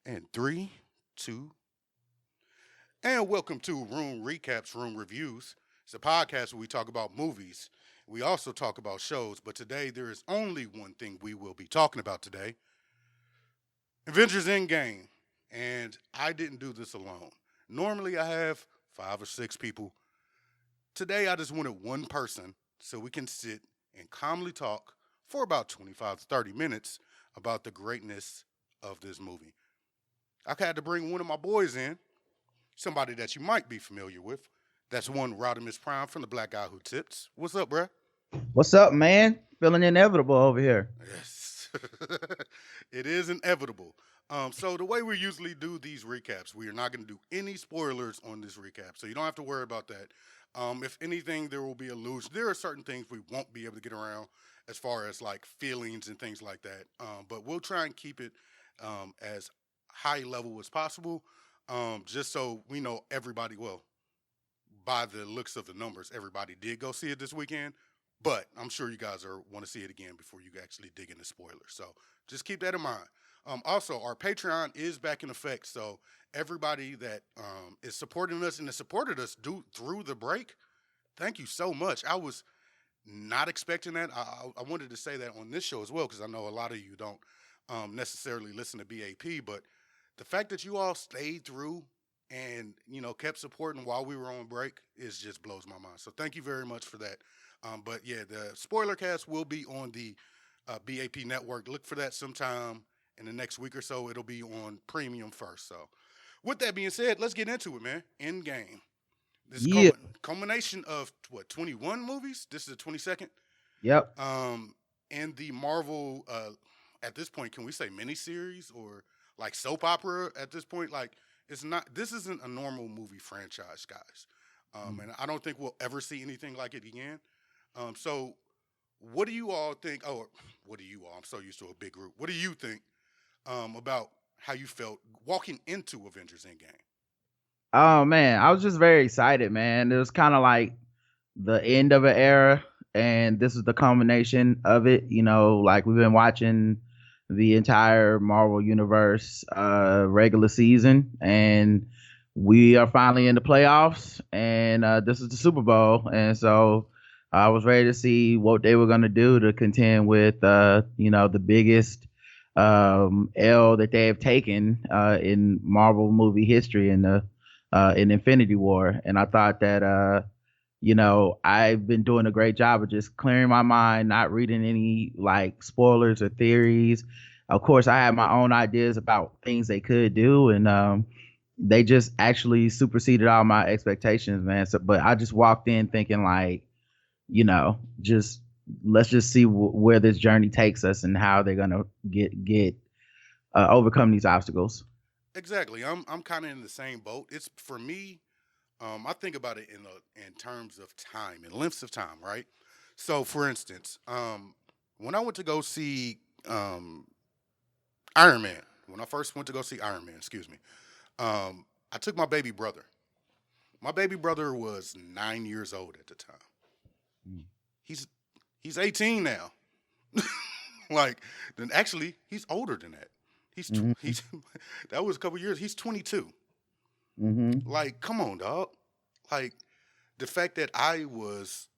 And three, two, and welcome to Room Recaps, Room Reviews. It's a podcast where we talk about movies. We also talk about shows, but today there is only one thing we will be talking about today: Avengers Endgame. And I didn't do this alone. Normally I have 5 or 6 people. Today I just wanted one person so we can sit and calmly talk for about 25 to 30 minutes about the greatness of this movie. I had to bring one of my boys in, somebody that you might be familiar with. That's one Rodimus Prime from the Black Guy Who Tips. What's up, bruh? What's up, man? Feeling inevitable over here. Yes, it is inevitable. So the way we usually do these recaps, we are not going to do any spoilers on this recap, so you don't have to worry about that. If anything, there will be allusions. There are certain things we won't be able to get around as far as like feelings and things like that. But we'll try and keep it as high level as possible, just so we know everybody. Well, by the looks of the numbers, everybody did go see it this weekend. But I'm sure you guys are want to see it again before you actually dig into spoilers. So just keep that in mind. Also, our Patreon is back in effect. So everybody that is supporting us and has supported us through the break, thank you so much. I was not expecting that. I wanted to say that on this show as well because I know a lot of you don't necessarily listen to BAP, but the fact that you all stayed through and kept supporting while we were on break is just blows my mind. So thank you very much for that. But yeah, the spoiler cast will be on the BAP network. Look for that sometime in the next week or so. It'll be on premium first. So with that being said, let's get into it, man. Endgame. This Yeah. culmination of what 21 movies. This is the 22nd. Yep. And the Marvel at this point, can we say miniseries or like soap opera at this point? Like it's not. This isn't a normal movie franchise, guys. And I don't think we'll ever see anything like it again. So, what do you all think? Oh, what do you all? I'm so used to a big group. What do you think about how you felt walking into Avengers Endgame? Oh man, I was just very excited, man. It was kind of like the end of an era, and this is the culmination of it. Like we've been watching the entire Marvel universe regular season, and we are finally in the playoffs, and this is the Super Bowl, and so I was ready to see what they were going to do to contend with the biggest L that they have taken in Marvel movie history in Infinity War. And I thought that I've been doing a great job of just clearing my mind, not reading any like spoilers or theories. Of course, I had my own ideas about things they could do, and they just actually superseded all my expectations, man. So, but I just walked in thinking like, just let's just see where this journey takes us and how they're gonna get overcome these obstacles. Exactly. I'm kind of in the same boat. It's for me. I think about it in terms of time and lengths of time, right? So, for instance, when I went to go see Iron Man, when I first went to go see Iron Man, excuse me, I took my baby brother. My baby brother was 9 years old at the time. Mm. He's he's 18 now. Like, then actually, he's older than that. Mm-hmm. He's that was a couple years. He's 22. Mm-hmm. Like, come on, dog. Like the fact that I was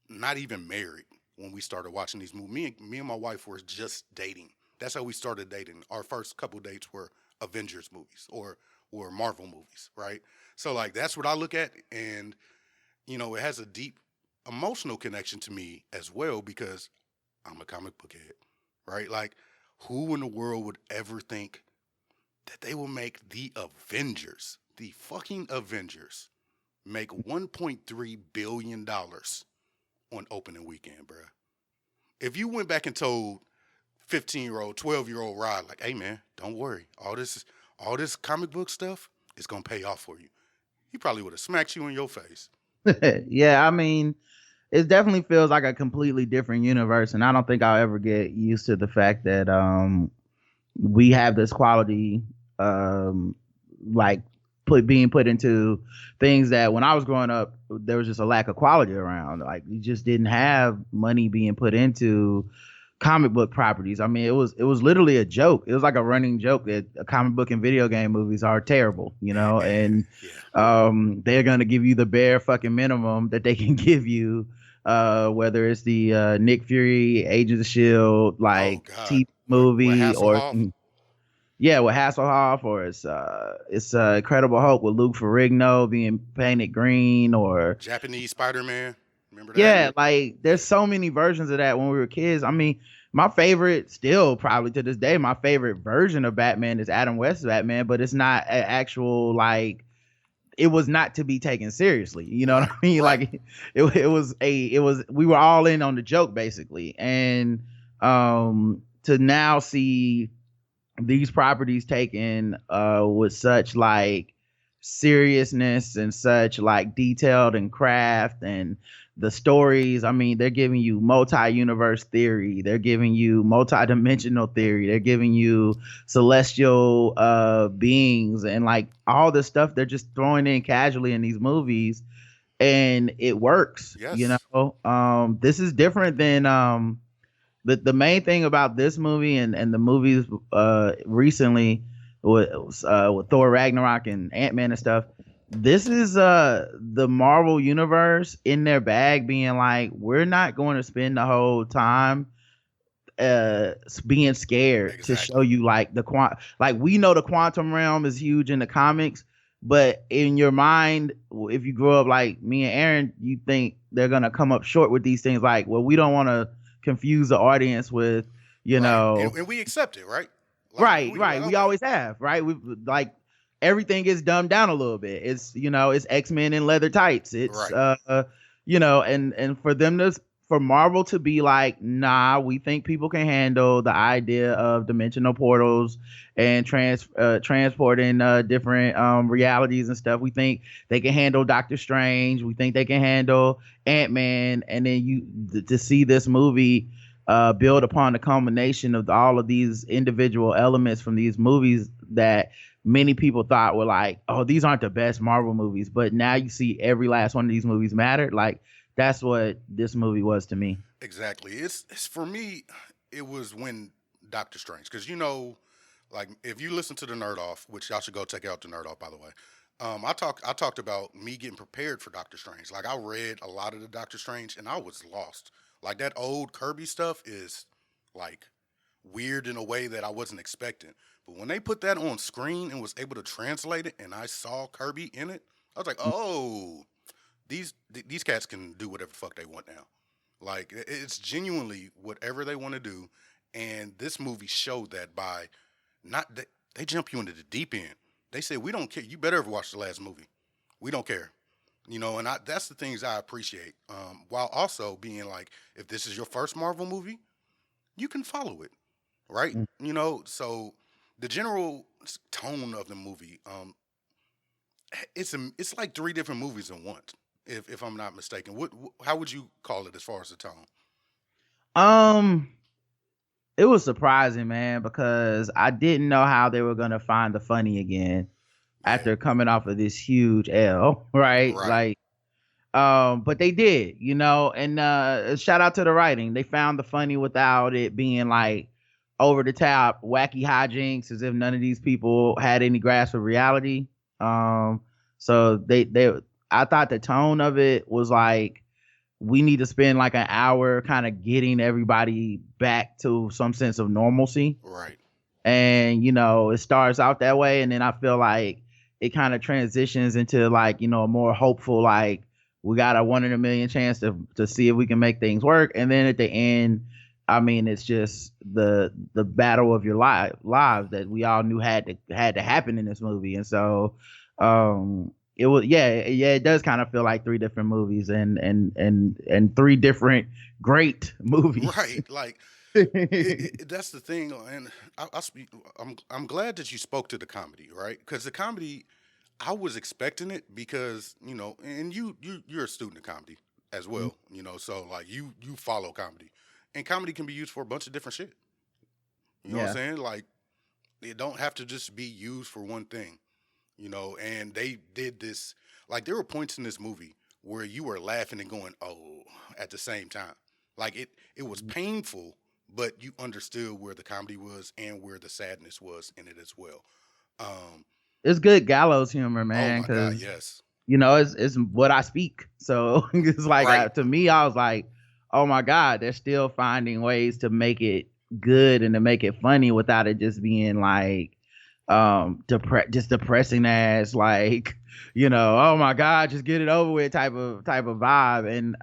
not even married when we started watching these movies. Me and my wife were just dating. That's how we started dating. Our first couple dates were Avengers movies or Marvel movies, right? So like that's what I look at, and it has a deep emotional connection to me as well because I'm a comic book head, right? Like, who in the world would ever think that they will make the Avengers, the fucking Avengers, make $1.3 billion on opening weekend, bruh? If you went back and told 15-year-old, 12-year-old Rod, like, hey man, don't worry, all this comic book stuff is gonna pay off for you. He probably would have smacked you in your face. Yeah, I mean, it definitely feels like a completely different universe, and I don't think I'll ever get used to the fact that we have this quality um like being put into things that when I was growing up there was just a lack of quality around. Like you just didn't have money being put into comic book properties. I mean, it was literally a joke. It was like a running joke that comic book and video game movies are terrible, and Yeah. they're gonna give you the bare fucking minimum that they can give you, whether it's the Nick Fury Agents of Shield Oh like God. TV With movie, or Hasselhoff, yeah, with Hasselhoff, or it's Incredible Hulk with Luke Ferrigno being painted green, or Japanese Spider-Man. Remember that? yeah, like there's Yeah. so many versions of that when we were kids. I mean, my favorite, still probably to this day, my favorite version of Batman is Adam West's Batman, but it's not an actual like. It was not to be taken seriously. You know what I Right. mean? Right. Like it was we were all in on the joke basically, and to now see these properties taken with such like seriousness and such like detailed and craft, and the stories, I mean, they're giving you multi-universe theory, they're giving you multi-dimensional theory, they're giving you celestial beings, and like all this stuff they're just throwing in casually in these movies, and it works, Yes. this is different than the main thing about this movie and the movies recently with Thor Ragnarok and Ant-Man and stuff. This is the Marvel universe in their bag being like, we're not going to spend the whole time being scared to show Exactly. you like like we know the quantum realm is huge in the comics, but in your mind, if you grow up like me and Aaron, you think they're gonna come up short with these things. Like, well, we don't want to confuse the audience with, you Right. know, And we accept it, right? Like right, we like right. We okay. always have, right? We like everything is dumbed down a little bit. It's X-Men in leather tights. It's Right. and for them to for Marvel to be like, nah, we think people can handle the idea of dimensional portals and transporting different realities and stuff. We think they can handle Doctor Strange. We think they can handle Ant-Man, and then to see this movie build upon the culmination of all of these individual elements from these movies that many people thought were like, oh, these aren't the best Marvel movies, but now you see every last one of these movies mattered. Like that's what this movie was to me. Exactly. It's for me. It was when Doctor Strange, because like if you listen to the Nerd Off, which y'all should go check out the Nerd Off, by the way. I talked about me getting prepared for Doctor Strange. Like I read a lot of the Doctor Strange, and I was lost. Like that old Kirby stuff is like weird in a way that I wasn't expecting. But when they put that on screen and was able to translate it, and I saw Kirby in it, I was like, oh, these cats can do whatever the fuck they want now. Like it's genuinely whatever they want to do, and this movie showed that by not they jump you into the deep end. They say we don't care. You better have watched the last movie. We don't care. And that's the things I appreciate. While also being like, if this is your first Marvel movie, you can follow it, right? So the general tone of the movie, it's like three different movies in one, if I'm not mistaken. How would you call it as far as the tone? Um, it was surprising, man, because I didn't know how they were gonna find the funny again Yeah, after coming off of this huge L, right? right, Like, but they did, and shout out to the writing. They found the funny without it being like over the top, wacky hijinks, as if none of these people had any grasp of reality. So they I thought the tone of it was like, we need to spend like an hour kind of getting everybody back to some sense of normalcy, right. and it starts out that way, and then I feel like it kind of transitions into like a more hopeful, like we got a 1 in a million chance to see if we can make things work, and then at the end, I mean, it's just the battle of your lives that we all knew had to happen in this movie. And so it was, yeah, it does kind of feel like three different movies, and three different great movies. Right. Like That's the thing, and I speak. I'm glad that you spoke to the comedy, right? Because the comedy, I was expecting it because and you're a student of comedy as well, so like you follow comedy, and comedy can be used for a bunch of different shit. You know what I'm Yeah, saying? Like it don't have to just be used for one thing, And they did this. Like there were points in this movie where you were laughing and going, "Oh," at the same time. Like it was painful, but you understood where the comedy was and where the sadness was in it as well. Um, it's good gallows humor, oh man, my God, because yes, it's what I speak. So it's like right, to me, I was like, oh my god, they're still finding ways to make it good and to make it funny without it just being like just depressing ass like oh my god, just get it over with type of vibe. And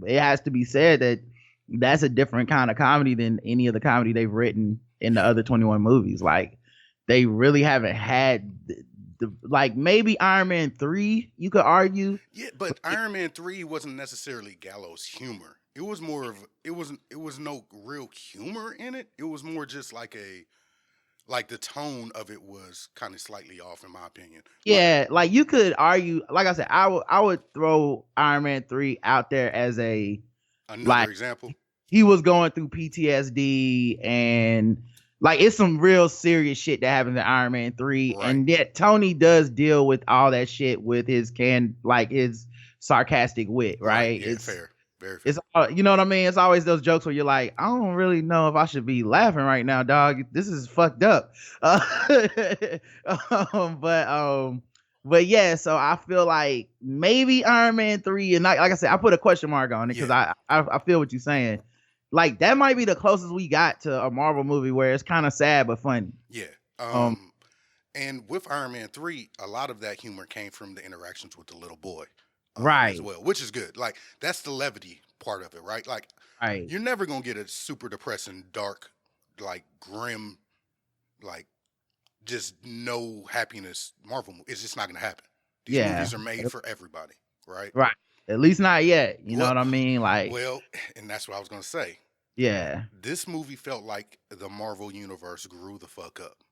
it has to be said that that's a different kind of comedy than any of the comedy they've written in the yeah, other 21 movies. Like they really haven't had like maybe Iron Man 3 you could argue. yeah. But Iron Man 3 wasn't necessarily gallows humor. It was more of it was no real humor in it. It was more just like the tone of it was kind of slightly off in my opinion. Like Yeah, like you could argue, like I said, I would throw Iron Man 3 out there as a another like example, he was going through PTSD, and like it's some real serious shit that happens in Iron Man 3. right? And yet Tony does deal with all that shit with his sarcastic wit, Right. right? Yeah. Fair. Very It's fair. you know what I mean? It's always those jokes where you're like, I don't really know if I should be laughing right now, dog. This is fucked up. Um, but um, but yeah. So I feel like maybe Iron Man 3, and like I said, I put a question mark on it because Yeah. I feel what you're saying. Like that might be the closest we got to a Marvel movie where it's kind of sad but funny. Yeah. Um, And with Iron Man 3, a lot of that humor came from the interactions with the little boy, as right, well, which is good. Like that's the levity part of it, right? Like right, you're never gonna get a super depressing, dark, like grim, like just no happiness Marvel movie. It's just not gonna happen. These yeah, movies are made for everybody, right? right. At least not yet. You know Well, what I mean? Like, well, and that's what I was gonna say. yeah, This movie felt like the Marvel universe grew the fuck up.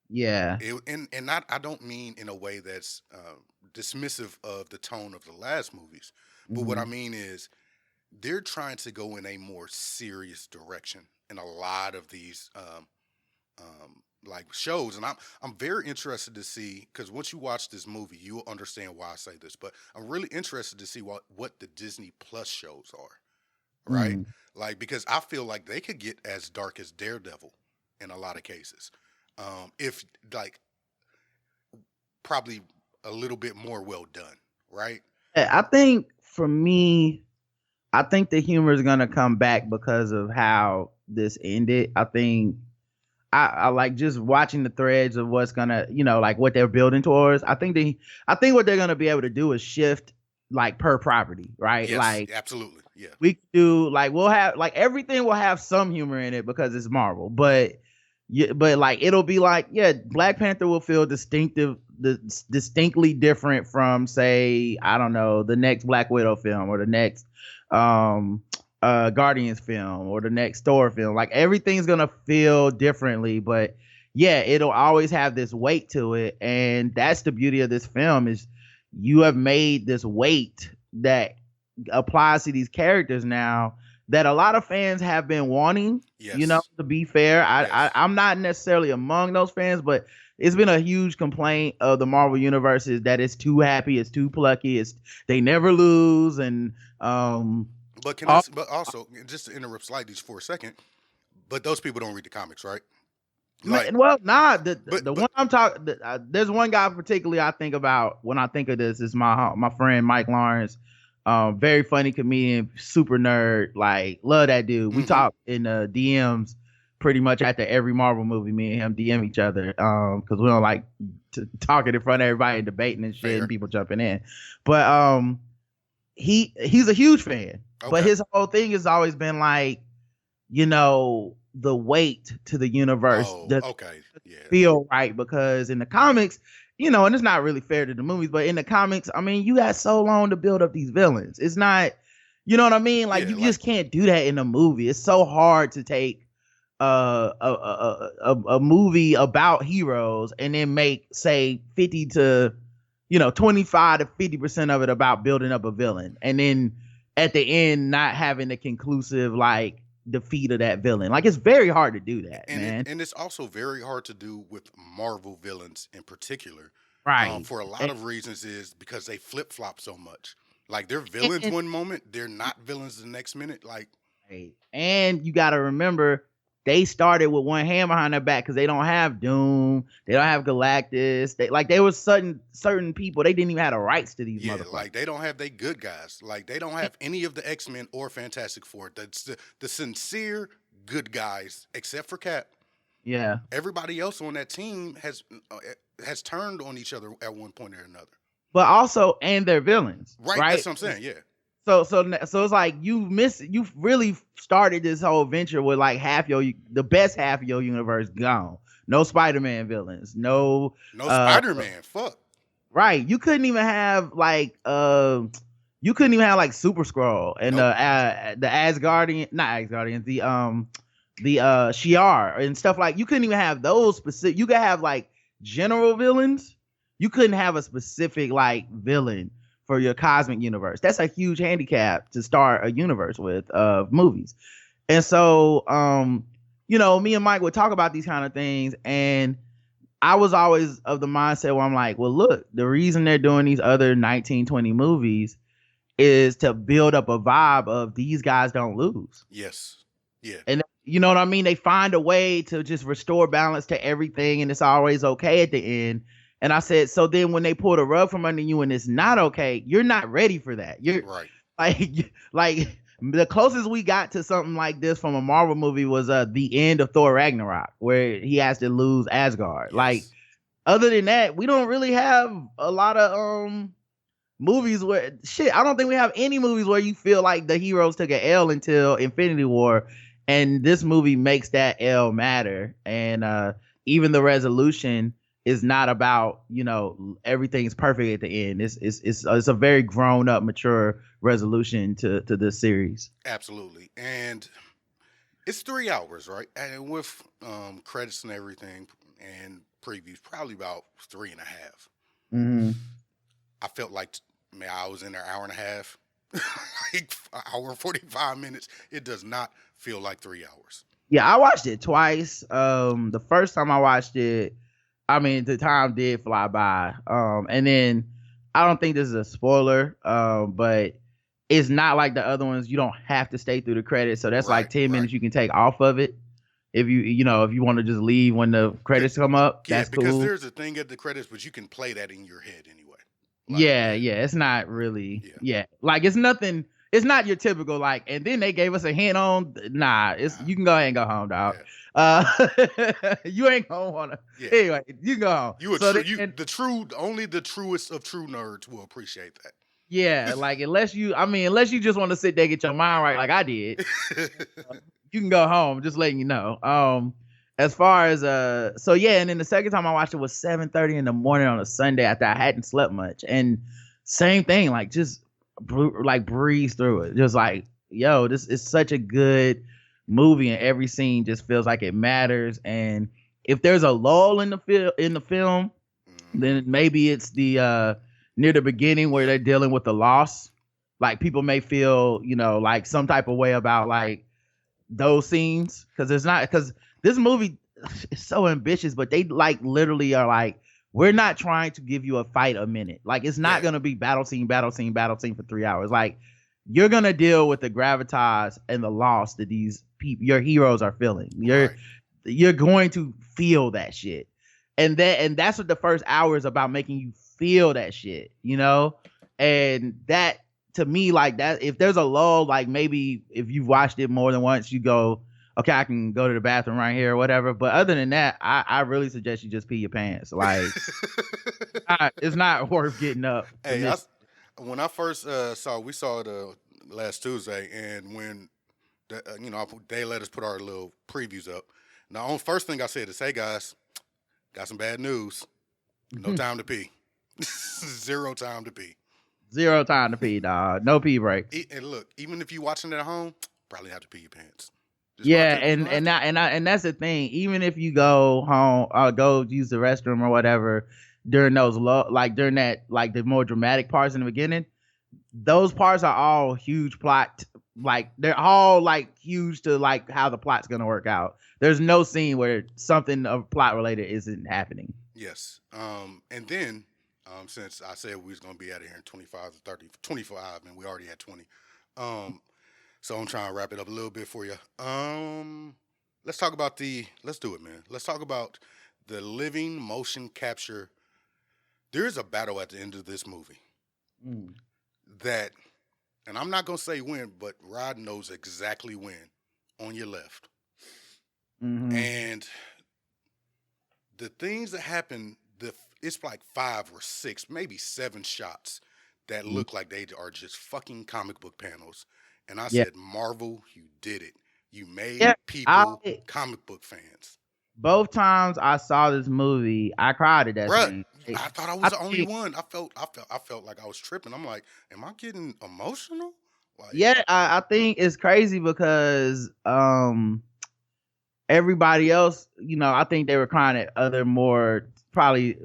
yeah. And not I don't mean in a way that's dismissive of the tone of the last movies, but what I Mhm. mean is they're trying to go in a more serious direction in a lot of these like shows, and I'm very interested to see because once you watch this movie, you'll understand why I say this. But I'm really interested to see what the Disney Plus shows are, right? Mm. Like because I feel like they could get as dark as Daredevil in a lot of cases. If like probably a little bit more well done, right? I think for me, I think the humor is gonna come back because of how this ended. I think I like just watching the threads of what's gonna, like what they're building towards. I think what they're gonna be able to do is shift like per property, right? Yes, Like absolutely. Yeah. we do like we'll have like everything will have some humor in it because it's Marvel, but yeah, but like it'll be like Black Panther will feel distinctly different from say I don't know the next Black Widow film or the next um Guardians film or the next Thor film. Like everything's gonna feel differently, but yeah, it'll always have this weight to it, and that's the beauty of this film is you have made this weight that applies to these characters now that a lot of fans have been wanting. Yes. To be fair, Yes. I'm not necessarily among those fans, but it's been a huge complaint of the Marvel universe is that it's too happy, it's too plucky, it's they never lose, and But can I? all, But also, just to interrupt slightly for a second, but those people don't read the comics, right? Like, man, well, nah, but the one I'm talking, there's one guy particularly I think about when I think of this is my friend Mike Lawrence. Very funny comedian, super nerd, like love that dude. We mm-hmm, talk in DMs pretty much after every Marvel movie. Me and him DM each other, because we don't like talking in front of everybody and debating and shit and fair. people jumping in. But he's a huge fan, but Okay. his whole thing has always been like, the weight to the universe Oh, doesn't okay. Yeah. feel right because in the comics, and it's not really fair to the movies, but in the comics, I mean, you got so long to build up these villains. It's not, You know what I mean? Like Yeah, you like just can't do that in a movie. It's so hard to take a movie about heroes and then make say 50 to 25 to 50% of it about building up a villain, and then at the end not having a conclusive like defeat of that villain. Like it's very hard to do that, man. and it's also very hard to do with Marvel villains in particular. Right. For a lot And, of reasons is because they flip flop so much. Like they're villains and, one moment, they're not villains the next minute. Like and you got to remember they started with one hand behind their back because they don't have Doom, they don't have Galactus. They was certain people they didn't even have the rights to these yeah, motherfuckers. like they don't have they good guys. Like they don't have any of the X-Men or Fantastic Four. That's the sincere good guys, except for Cap. Yeah. Everybody else on that team has turned on each other at one point or another. But also and they're villains, Right, that's right? what I'm saying. Yeah, So it's like you really started this whole venture with like the best half of your universe gone. No Spider-Man villains, no no Spider-Man. Fuck. right. You couldn't even have like Super Scroll and Nope. the Asgardian, not Asgardians, the Shi'ar and stuff. Like you couldn't even have those specific. You could have like general villains. You couldn't have a specific like villain for your cosmic universe. That's a huge handicap to start a universe with of movies. And so me and Mike would talk about these kind of things, and I was always of the mindset where I'm like, well, look, the reason they're doing these other 1920 movies is to build up a vibe of these guys don't lose. Yes. Yeah. And you know what I mean? They find a way to just restore balance to everything, and it's always okay at the end. And I said, so then when they pull the rug from under you and it's not okay, you're not ready for that. You're Right. like the closest we got to something like this from a Marvel movie was the end of Thor Ragnarok, where he has to lose Asgard. Yes. Like other than that, we don't really have a lot of movies where I don't think we have any movies where you feel like the heroes took an L until Infinity War, and this movie makes that L matter. And even the resolution is not about everything's perfect at the end. It's a very grown up, mature resolution to this series. Absolutely. And it's 3 hours, right? And with credits and everything and previews, probably about 3.5. Mm-hmm. I felt like, man, I was in there hour and a half, like an hour and 45 minutes. It does not feel like 3 hours. Yeah, I watched it twice. The first time I watched it, I mean, the time did fly by. And then I don't think this is a spoiler, but it's not like the other ones. You don't have to stay through the credits, so that's like Right, 10 right. minutes you can take off of it. If you want to just leave when the credits come up, Yeah, that's because cool. there's a thing at the credits, but you can play that in your head anyway. Like, Yeah, it's not really. Yeah. Yeah, like it's nothing. It's not your typical like. And then they gave us a hint on. Nah, you can go ahead and go home, dog. You ain't gonna wanna. Yeah. Anyway, you can go home. Only the truest of true nerds will appreciate that. Yeah, like unless you just want to sit there and get your mind right, like I did, you can go home. Just letting you know. As far as so yeah, and then the second time I watched it was 7:30 in the morning on a Sunday after I hadn't slept much, and same thing, like just breeze through it, just like yo, this is such a good movie, and every scene just feels like it matters. And if there's a lull in the film, then maybe it's the near the beginning where they're dealing with the loss. Like people may feel like some type of way about like those scenes because this movie is so ambitious, but they like literally are like, we're not trying to give you a fight a minute. Like it's not gonna be battle scene for 3 hours. Like you're gonna deal with the gravitas and the loss that these your heroes are feeling. You're going to feel that shit, and that's what the first hour is about, making you feel that shit. And that to me, like that, if there's a lull, like maybe if you've watched it more than once, you go, okay, I can go to the bathroom right here or whatever. But other than that, I really suggest you just pee your pants. Like, it's not worth getting up. Hey, when I first we saw it last Tuesday, and when they let us put our little previews up. Now, first thing I said is, hey guys, got some bad news. No time to pee. 0 time to pee. Zero time to pee, dog. No pee breaks. And look, even if you watching it at home, probably have to pee your pants. Just gonna have Yeah, to. You and gonna have and to. that, and that's the thing. Even if you go home, go use the restroom or whatever during those like during that, like the more dramatic parts in the beginning, those parts are all huge plot. Like they're all like huge to like how the plot's gonna work out. There's no scene where something of plot related isn't happening. Yes. And then, since I said we was gonna be out of here in 25 to 30, 25, and we already had 20. Um, so I'm trying to wrap it up a little bit for you. Let's talk about let's do it, man. Let's talk about the living motion capture. There is a battle at the end of this movie Mm. that, and I'm not gonna say when, but Rod knows exactly when. On your left, Mm-hmm. and the things that happen, it's like 5 or 6, maybe 7 shots that Mm. look like they are just fucking comic book panels. And I Yeah, said, Marvel, you did it. You made yeah. people I comic book fans. Both times I saw this movie, I cried at that Bruh, scene. I thought I was I the only think, one. I felt like I was tripping. I'm like, am I getting emotional? Like, yeah, I think it's crazy because everybody else, I think they were crying at other more probably,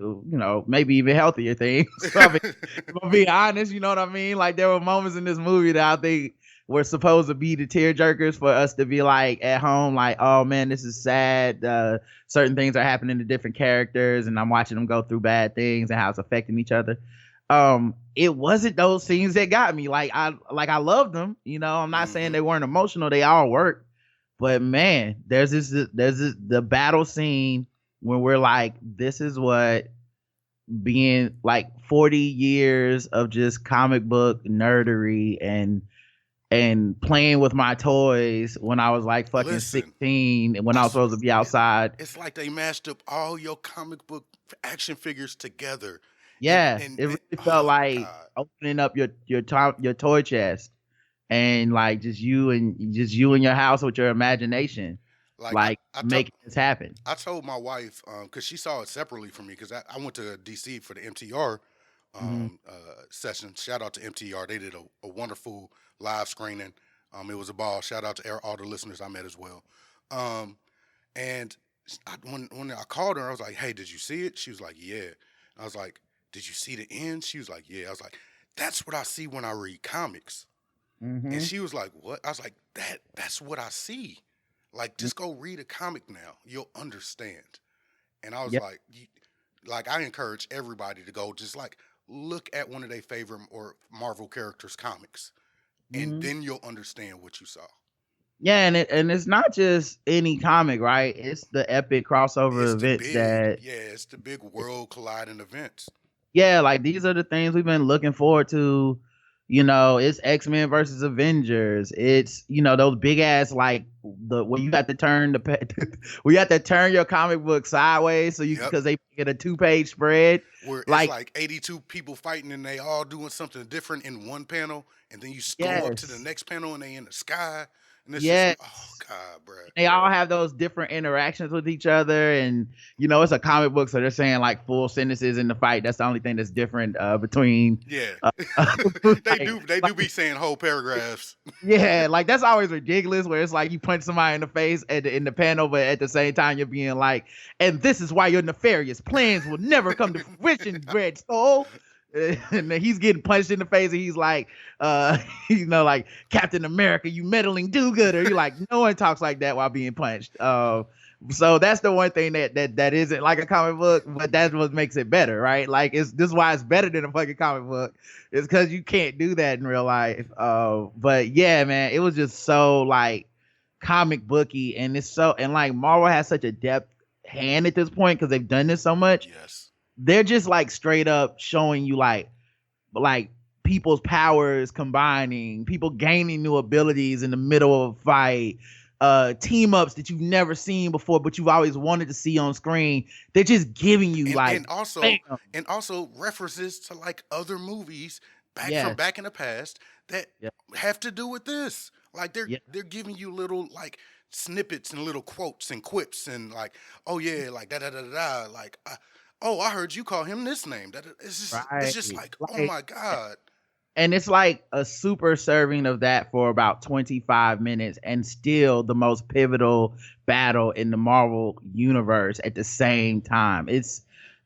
maybe even healthier things. So, I mean, if I'm being honest, you know what I mean? Like there were moments in this movie that I think were supposed to be the tear jerkers for us to be like at home, like, oh man, this is sad. Certain things are happening to different characters, and I'm watching them go through bad things and how it's affecting each other. It wasn't those scenes that got me. Like I loved them. I'm not saying mm-hmm. they weren't emotional. They all worked, but man, there's this the battle scene when we're like, this is what being like 40 years of just comic book nerdery and playing with my toys when I was like fucking Listen, 16 when I I was supposed to be outside. it's like they mashed up all your comic book action figures together, and Yeah, and, it and really felt oh like god, opening up your toy chest and like just you and your house with your imagination, like like I told making this happen. I told my wife because she saw it separately from me because I went to DC for the MTR Hmm. session. Shout out to MTR, they did a wonderful live screening. It was a ball. Shout out to all the listeners I met as well. Um, and when I called her, I was like, "Hey, did you see it?" She was like, "Yeah." I was like, "Did you see the end?" She was like, "Yeah." I was like, "That's what I see when I read comics." And Hmm. she was like, "What?" I was like, That's what I see. Like, just go read a comic now. You'll understand." And I was Yep. like, like I encourage everybody to go just like look at one of their favorite or Marvel characters comics, and Hmm. then you'll understand what you saw. Yeah, and it's not just any comic, right? It's the epic crossover events that, It's the big world colliding events. yeah, like these are the things we've been looking forward to. It's X-Men versus Avengers. It's those big ass like the where you have to turn where you have to turn your comic book sideways so you Yep. because they get a 2-page spread. Where it's Like, like 82 people fighting and they all doing something different in one panel, and then you go up to the yes, next panel and they in the sky, and it's just oh yes. god, bruh. They all have those different interactions with each other, and it's a comic book, so they're saying like full sentences in the fight. That's the only thing that's different between Yeah, uh, they like, do they like do be saying whole paragraphs. yeah, like that's always ridiculous where it's like you punch somebody in the face in the panel, but at the same time you're being like, and this is why your nefarious plans will never come to fruition, Red Skull. And then he's getting punched in the face and he's like, uh, like Captain America, you meddling do-gooder. You're like, no one talks like that while being punched. So that's the one thing that isn't like a comic book, but that's what makes it better, right? Like this is why it's better than a fucking comic book. It's because you can't do that in real life. But yeah, man, it was just so like comic booky, and like Marvel has such a depth hand at this point because they've done this so much. Yes, They're just like straight up showing you like people's powers combining, people gaining new abilities in the middle of a fight, team ups that you've never seen before, but you've always wanted to see on screen. They're just giving you and like, and also bam, and also references to like other movies back yes, in the past that yeah, have to do with this. Like yeah, they're giving you little like snippets and little quotes and quips and like, oh yeah, like da da da da da, like oh, I heard you call him this name. It's just right, like, oh like my god. And it's like a super serving of that for about 25 minutes and still the most pivotal battle in the Marvel universe at the same time. It's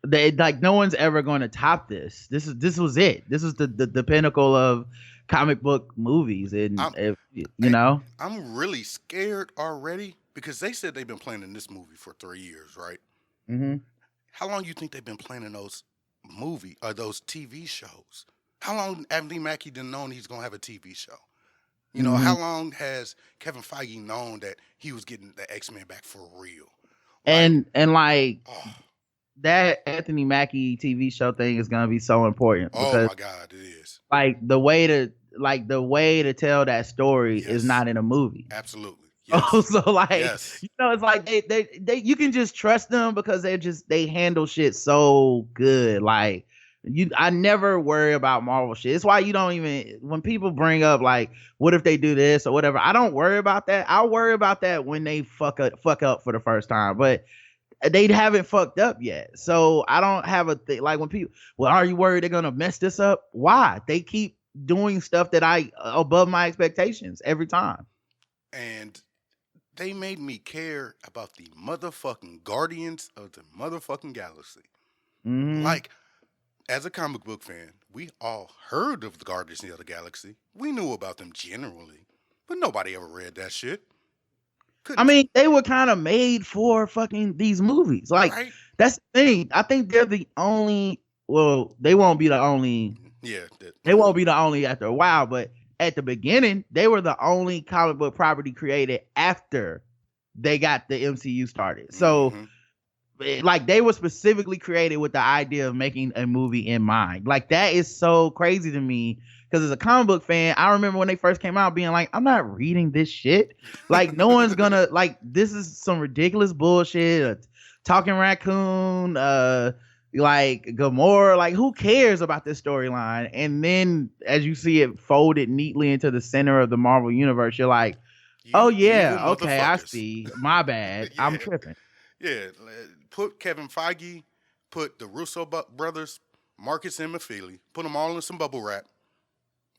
they like no one's ever going to top this. This was it. This was the pinnacle of comic book movies and I'm if, you I, know. I'm really scared already because they said they've been planning this movie for 3 years, right? Mhm. How long you think they've been planning those movie or those TV shows? How long Anthony Mackie done known he's gonna have a TV show? You know, Mhm. how long has Kevin Feige known that he was getting the X-Men back for real? Like, And like oh, that Anthony Mackie TV show thing is going to be so important oh because my God, it is. like the way to tell that story is Yes, not in a movie. absolutely. Oh, Yes, so like yes. it's like they you can just trust them because they handle shit so good. Like I never worry about Marvel shit. It's why you don't even when people bring up like what if they do this or whatever. I don't worry about that. I'll worry about that when they fuck up for the first time. But they haven't fucked up yet. So I don't have a thing like when people, well, are you worried they're gonna mess this up? Why? They keep doing stuff that I above my expectations every time. And they made me care about the motherfucking Guardians of the motherfucking Galaxy. Mm-hmm. Like, as a comic book fan, we all heard of the Guardians of the Galaxy. We knew about them generally, but nobody ever read that shit. I Couldn't, mean, they were kind of made for fucking these movies. Like right? that's the thing. I think they're the only. Well, they won't be the only. Yeah, that, They won't be the only after a while, but at the beginning, they were the only comic book property created after they got the MCU started. So mm-hmm. like they were specifically created with the idea of making a movie in mind. Like that is so crazy to me because as a comic book fan, I remember when they first came out being like, I'm not reading this shit. Like no one's gonna like this is some ridiculous bullshit. Talking raccoon, like Gamora, like who cares about this storyline? And then as you see it folded neatly into the center of the Marvel universe, you're like, oh You evil yeah, okay, I motherfuckers. see. My bad. I'm Yeah, tripping. yeah. Put Kevin Feige, put the Russo brothers, Marcus and McFeely, put them all in some bubble wrap.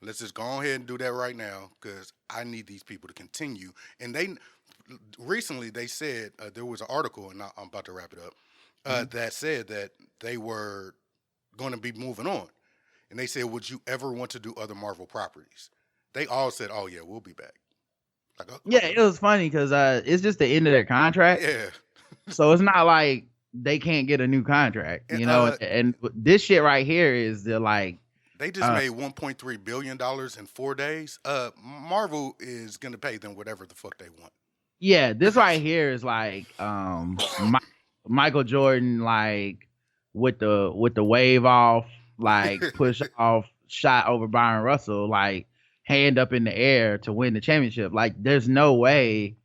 Let's just go ahead and do that right now because I need these people to continue. And they recently they said there was an article, and I'm about to wrap it up, Mhm. that said that they were going to be moving on. And they said, "Would you ever want to do other Marvel properties?" They all said, "Oh yeah, we'll be back." Like, Yeah, okay, it was funny because it's just the end of their contract, yeah. so it's not like they can't get a new contract, And, you know. And this shit right here is the like, they just uh, made $1.3 billion in 4 days. Marvel is gonna pay them whatever the fuck they want. yeah, this right here is like, Michael Jordan like with the wave off, like push off shot over Byron Russell, like hand up in the air to win the championship. Like, there's no way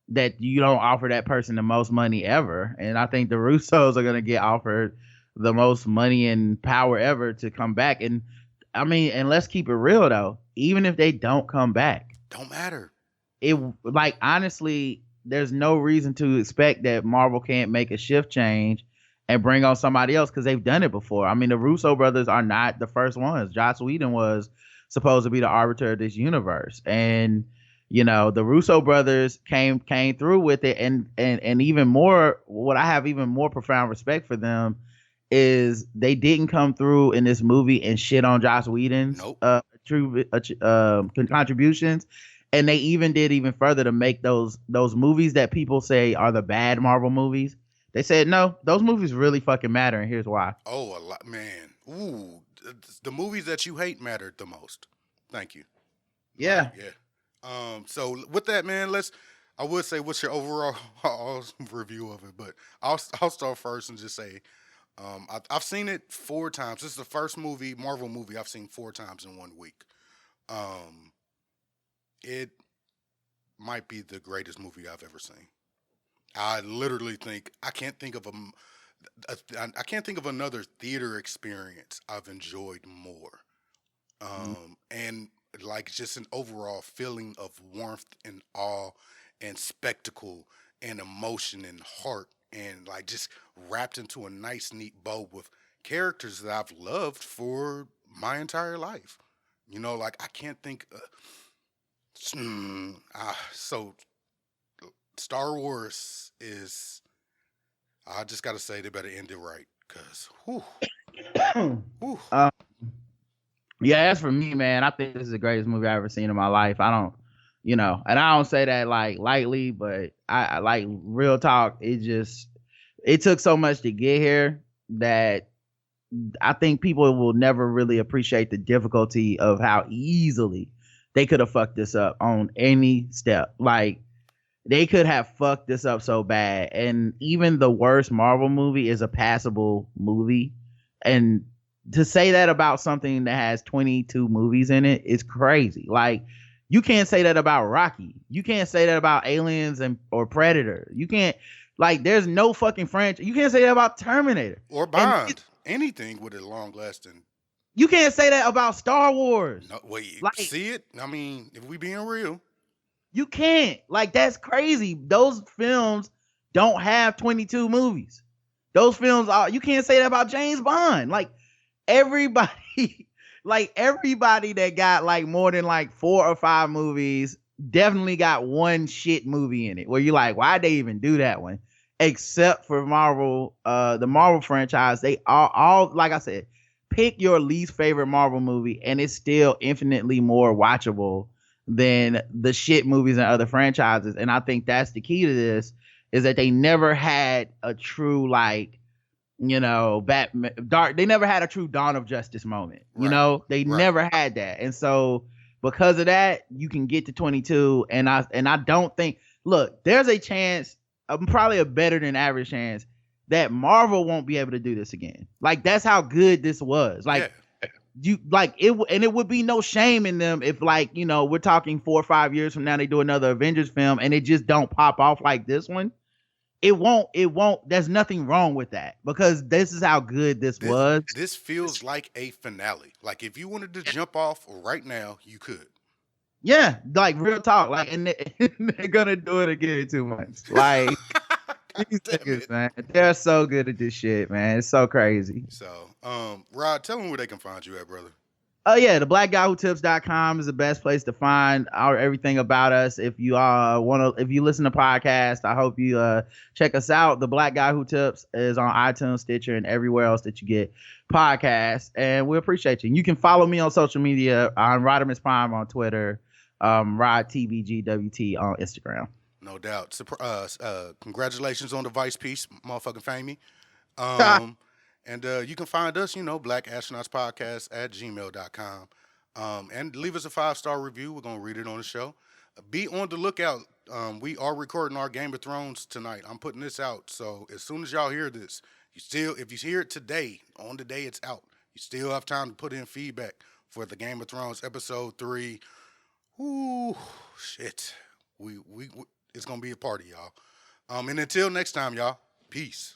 that you don't offer that person the most money ever. And I think the Russos are gonna get offered the most money and power ever to come back. And I mean, and let's keep it real though, even if they don't come back, Don't matter. it like honestly, there's no reason to expect that Marvel can't make a shift change and bring on somebody else because they've done it before. I mean, the Russo brothers are not the first ones. Joss Whedon was supposed to be the arbiter of this universe, and you know the Russo brothers came through with it, and even more. What I have even more profound respect for them is they didn't come through in this movie and shit on Joss Whedon's Nope. true contributions, and they even did even further to make those movies that people say are the bad Marvel movies. They said no, those movies really fucking matter, and here's why. Oh, a lot, man. Ooh, the movies that you hate mattered the most. Thank you. Like, Yeah, yeah. So with that, man, let's. I would say, what's your overall review of it? But I'll start first and just say, I've seen it 4 times. This is the first Marvel movie I've seen 4 times in 1 week. Um, it might be the greatest movie I've ever seen. I literally think I can't think of I can't think of another theater experience I've enjoyed more. And like just an overall feeling of warmth and awe and spectacle and emotion and heart and like just wrapped into a nice neat bow with characters that I've loved for my entire life. Like I can't think. So Star Wars is. I just gotta say they better end it right, cause whew, whew. uh, yeah, as for me, man, I think this is the greatest movie I've ever seen in my life. I don't, and I don't say that like lightly, but I like real talk. It took so much to get here that I think people will never really appreciate the difficulty of how easily they could have fucked this up on any step. Like they could have fucked this up so bad. And even the worst Marvel movie is a passable movie. And to say that about something that has 22 movies in it is crazy. Like you can't say that about Rocky. You can't say that about Aliens and or Predator. You can't like there's no fucking franchise. You can't say that about Terminator. Or And Bond. Anything with a long lasting. you can't say that about Star Wars. No, wait, Like see it? I mean, if we being real, you can't. Like that's crazy. Those films don't have 22 movies. Those films are you can't say that about James Bond. Like everybody like everybody that got like more than like 4 or 5 movies definitely got one shit movie in it where you're like, why'd they even do that one? Except for Marvel, the Marvel franchise, they all like I said, pick your least favorite Marvel movie and it's still infinitely more watchable than the shit movies and other franchises. And I think that's the key to this is that they never had a true like Batman Dark. They never had a true Dawn of Justice moment. right, They right. never had that, and so because of that, you can get to 22. And I don't think. Look, there's a chance, probably a better than average chance, that Marvel won't be able to do this again. Like that's how good this was. Yeah, Like you like it, and it would be no shame in them if like we're talking 4 or 5 years from now they do another Avengers film and it just don't pop off like this one. It won't there's nothing wrong with that because this is how good this this was. this feels like a finale. Like if you wanted to jump off right now, you could. Yeah, like real talk. Like and they're gonna do it again in 2 months. Like God these damn niggas, it. man, they're so good at this shit, man. It's so crazy. So, Rod, tell them where they can find you at, brother. Oh yeah, the blackguywhotips.com is the best place to find our everything about us. If you if you listen to podcasts, I hope you check us out. The Black Guy Who Tips is on iTunes, Stitcher, and everywhere else that you get podcasts. And we appreciate you. You can follow me on social media on Rodimus Prime on Twitter, Rod TBGWT on Instagram. No doubt. Congratulations on the Vice piece, motherfucking family. Um, and you can find us, Black Astronauts Podcast at gmail.com. And leave us a 5-star review. We're going to read it on the show. Be on the lookout. We are recording our Game of Thrones tonight. I'm putting this out. So as soon as y'all hear this, if you hear it today, on the day it's out, you still have time to put in feedback for the Game of Thrones episode 3. Ooh, shit. We it's going to be a party, y'all. And until next time, y'all, peace.